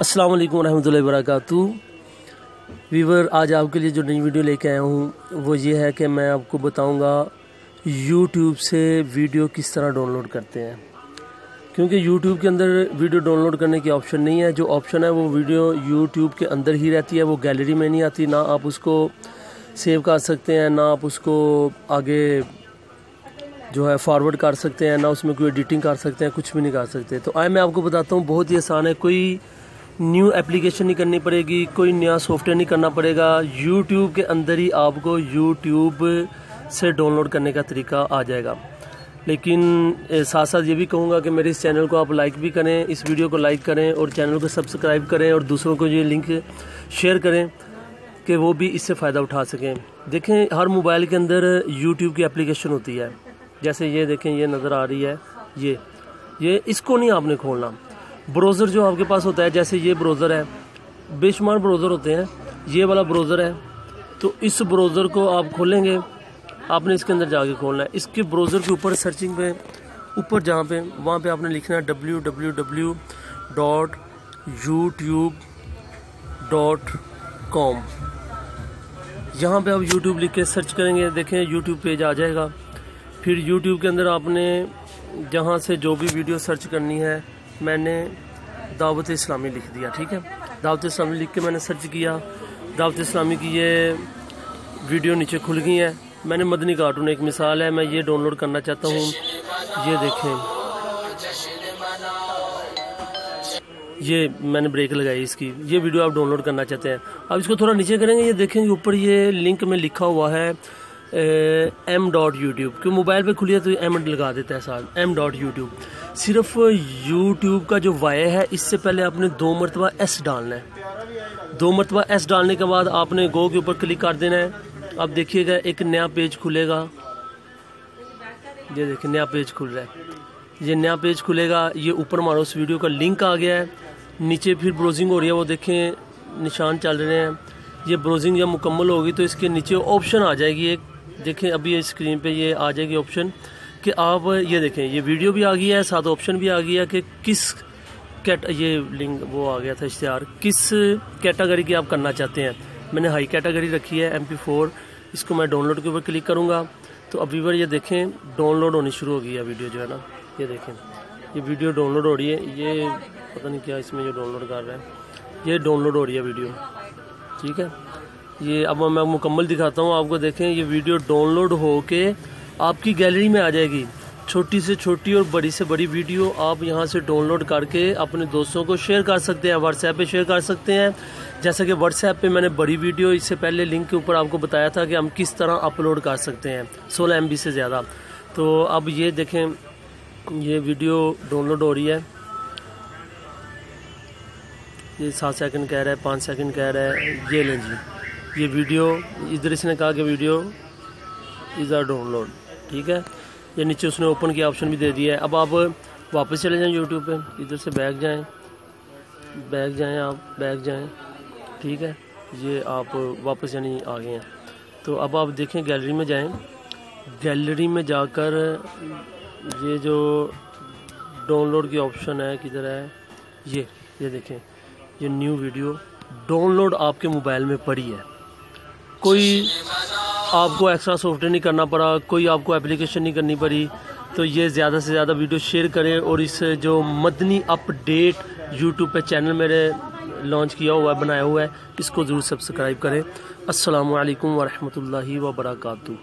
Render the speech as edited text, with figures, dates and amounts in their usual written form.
अस्सलाम वालेकुम रहमतुल्लाहि व बरकातुहू। वीवर, आज आपके लिए जो नई वीडियो लेके आया हूँ वो ये है कि मैं आपको बताऊँगा YouTube से वीडियो किस तरह डाउनलोड करते हैं। क्योंकि YouTube के अंदर वीडियो डाउनलोड करने की ऑप्शन नहीं है। जो ऑप्शन है वो वीडियो YouTube के अंदर ही रहती है, वो गैलरी में नहीं आती। ना आप उसको सेव कर सकते हैं, ना आप उसको आगे जो है फॉरवर्ड कर सकते हैं, ना उसमें कोई एडिटिंग कर सकते हैं, कुछ भी नहीं कर सकते। तो आए मैं आपको बताता हूँ, बहुत ही आसान है। कोई न्यू एप्लीकेशन नहीं करनी पड़ेगी, कोई नया सॉफ्टवेयर नहीं करना पड़ेगा। YouTube के अंदर ही आपको YouTube से डाउनलोड करने का तरीका आ जाएगा। लेकिन साथ साथ ये भी कहूँगा कि मेरे इस चैनल को आप लाइक भी करें, इस वीडियो को लाइक करें और चैनल को सब्सक्राइब करें और दूसरों को ये लिंक शेयर करें कि वो भी इससे फ़ायदा उठा सकें। देखें, हर मोबाइल के अंदर YouTube की एप्लीकेशन होती है। जैसे ये देखें, ये नज़र आ रही है, ये इसको नहीं आपने खोलना। ब्राउज़र जो आपके पास होता है, जैसे ये ब्राउज़र है, बेशुमार ब्राउज़र होते हैं, ये वाला ब्राउज़र है, तो इस ब्राउज़र को आप खोलेंगे, आपने इसके अंदर जाके खोलना है। इसके ब्राउज़र के ऊपर सर्चिंग पे ऊपर जहाँ पे वहाँ पे आपने लिखना है www.youtube.com। यहाँ पे आप YouTube लिख के सर्च करेंगे, देखें YouTube पेज आ जाएगा। फिर YouTube के अंदर आपने जहाँ से जो भी वीडियो सर्च करनी है, मैंने दावत इस्लामी लिख दिया, ठीक है। दावत इस्लामी लिख के मैंने सर्च किया, दावत इस्लामी की ये वीडियो नीचे खुल गई है। मैंने मदनी कार्टून एक मिसाल है, मैं ये डाउनलोड करना चाहता हूँ। ये देखें, ये मैंने ब्रेक लगाई इसकी, ये वीडियो आप डाउनलोड करना चाहते हैं। अब इसको थोड़ा नीचे करेंगे, ये देखेंगे ऊपर ये लिंक में लिखा हुआ है m.youtube। क्यों मोबाइल पे खुली है तो m लगा देता है साथ, m.youtube। सिर्फ YouTube का जो वाई है, इससे पहले आपने 2 मरतबा S डालना है। 2 मरतबा S डालने के बाद आपने गो के ऊपर क्लिक कर देना है। अब देखिएगा एक नया पेज खुलेगा, ये देखिए नया पेज खुल रहा है। ये नया पेज खुलेगा, ये ऊपर मारो, उस वीडियो का लिंक आ गया है। नीचे फिर ब्राउजिंग हो रही है, वो देखें निशान चल रहे हैं। ये ब्राउजिंग जब मुकम्मल होगी तो इसके नीचे ऑप्शन आ जाएगी एक, देखें अभी ये स्क्रीन पे ये आ जाएगी ऑप्शन कि आप ये देखें, ये वीडियो भी आ गई है, साथ ऑप्शन भी आ गया कि किस ये लिंक वो आ गया था इश्तिहार, किस कैटेगरी की आप करना चाहते हैं। मैंने हाई कैटेगरी रखी है MP4। इसको मैं डाउनलोड के ऊपर क्लिक करूँगा तो अब व्यूअर ये देखें डाउनलोड होनी शुरू हो गई है वीडियो जो है ना। ये देखें, ये वीडियो डाउनलोड हो रही है। ये पता नहीं क्या इसमें जो डाउनलोड कर रहा है, ये डाउनलोड हो रही है वीडियो, ठीक है। ये अब मैं मुकम्मल दिखाता हूँ आपको। देखें, ये वीडियो डाउनलोड हो के आपकी गैलरी में आ जाएगी। छोटी से छोटी और बड़ी से बड़ी वीडियो आप यहाँ से डाउनलोड करके अपने दोस्तों को शेयर कर सकते हैं, व्हाट्सएप पे शेयर कर सकते हैं। जैसा कि व्हाट्सएप पे मैंने बड़ी वीडियो इससे पहले लिंक के ऊपर आपको बताया था कि हम किस तरह अपलोड कर सकते हैं 16 MB से ज़्यादा। तो अब ये देखें, ये वीडियो डाउनलोड हो रही है। ये 7 सेकंड कह रहा है, 5 सेकंड कह रहा है। ये लें जी, ये वीडियो इधर इसने कहा कि वीडियो इज़ आर डाउनलोड, ठीक है। ये नीचे उसने ओपन की ऑप्शन भी दे दिया है। अब आप वापस चले जाएं YouTube पे, इधर से बैक जाएं, आप बैक जाएं, ठीक है। ये आप वापस यानी आ गए हैं। तो अब आप देखें, गैलरी में जाएं। गैलरी में जाकर ये जो डाउनलोड की ऑप्शन है, किधर है ये देखें, ये न्यू वीडियो डाउनलोड आपके मोबाइल में पड़ी है। कोई आपको एक्स्ट्रा सॉफ्टवेयर नहीं करना पड़ा, कोई आपको एप्लीकेशन नहीं करनी पड़ी। तो ये ज़्यादा से ज़्यादा वीडियो शेयर करें और इस जो मदनी अपडेट YouTube पे चैनल मेरे लॉन्च किया हुआ है, बनाया हुआ है, इसको ज़रूर सब्सक्राइब करें। अस्सलामु अलैकुम व रहमतुल्लाहि व बरकातुहू।